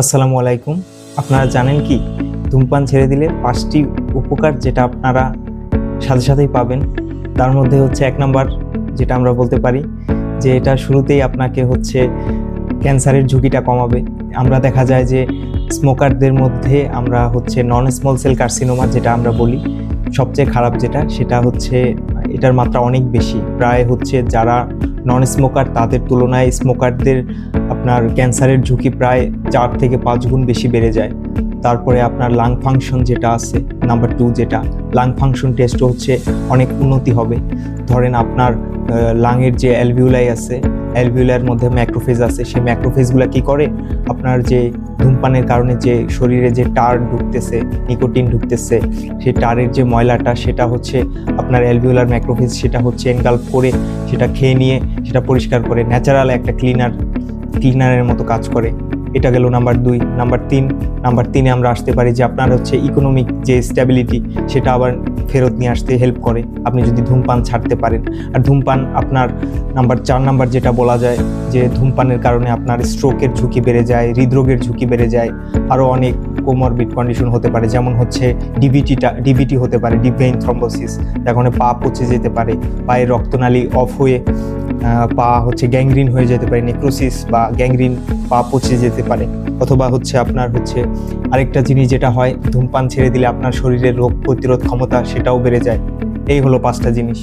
আসসালামু আলাইকুম। আপনারা জানেন কি ধূমপান ছেড়ে দিলে 5টি উপকার যেটা আপনারা সাথে সাথেই পাবেন। তার মধ্যে হচ্ছে 1 নাম্বার যেটা আমরা বলতে পারি যে এটা শুরুতেই আপনাকে হচ্ছে ক্যান্সারের ঝুঁকিটা কমাবে। আমরা দেখা যায় যে স্মোকারদের মধ্যে আমরা হচ্ছে নন স্মল সেল কার্সিনোমা যেটা আমরা বলি সবচেয়ে খারাপ যেটা, সেটা হচ্ছে এটার মাত্রা অনেক বেশি। প্রায় হচ্ছে যারা নন স্মোকার তাদের তুলনায় স্মোকারদের আপনার ক্যান্সারের ঝুঁকি প্রায় 4 থেকে 5 গুণ বেশি বেড়ে যায়। তারপরে আপনার লাং ফাংশন যেটা আছে নাম্বার 2, যেটা লাং ফাংশন টেস্টও হচ্ছে অনেক উন্নতি হবে। ধরেন আপনার লাংয়ের যে অ্যালভিউলাই আছে, অ্যালভিউলার মধ্যে ম্যাক্রোফেজ আছে, সেই ম্যাক্রোফেজগুলো কি করে আপনার যে ধূমপানের কারণে যে শরীরে যে টার ঢুকতেছে, নিকোটিন ঢুকতেছে, সেই টারের যে ময়লাটা সেটা হচ্ছে আপনার অ্যালভিউলার ম্যাক্রোফেজ সেটা হচ্ছে এনগাল্ফ করে সেটা খেয়ে নিয়ে সেটা পরিষ্কার করে, ন্যাচারাল একটা ক্লিনারের মতো কাজ করে। এটা গেল নাম্বার 2। নাম্বার 3 আমরা আসতে পারি যে আপনার হচ্ছে ইকোনমিক যে স্ট্যাবিলিটি সেটা আবার ফেরত নিয়ে আসতে হেল্প করে আপনি যদি ধূমপান ছাড়তে পারেন। আর ধূমপান আপনার নাম্বার 4 যেটা বলা যায় যে ধূমপানের কারণে আপনার স্ট্রোকের ঝুঁকি বেড়ে যায়, হৃদরোগের ঝুঁকি বেড়ে যায়, আরও অনেক কোমরবিড কন্ডিশন হতে পারে, যেমন হচ্ছে ডিবিটি হতে পারে, ডিপ ভেইন থ্রম্বোসিস। এখন পা পচে যেতে পারে, পায়ের রক্তনালী অফ হয়ে পা হচ্ছে গ্যাংগ্রিন হয়ে যেতে পারে, নেক্রোসিস বা গ্যাংগ্রিন, পা পচে যেতে পারে। অথবা হচ্ছে আপনার হচ্ছে আরেকটা জিনিস যেটা হয়, ধূমপান ছেড়ে দিলে আপনার শরীরের রোগ প্রতিরোধ ক্ষমতা সেটাও বেড়ে যায়। এই হলো 5টা জিনিস।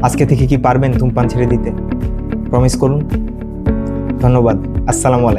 আজকে থেকে কি পারবেন ধূমপান ছেড়ে দিতে? প্রমিস করুন। ধন্যবাদ। আসসালামু আলাইকুম।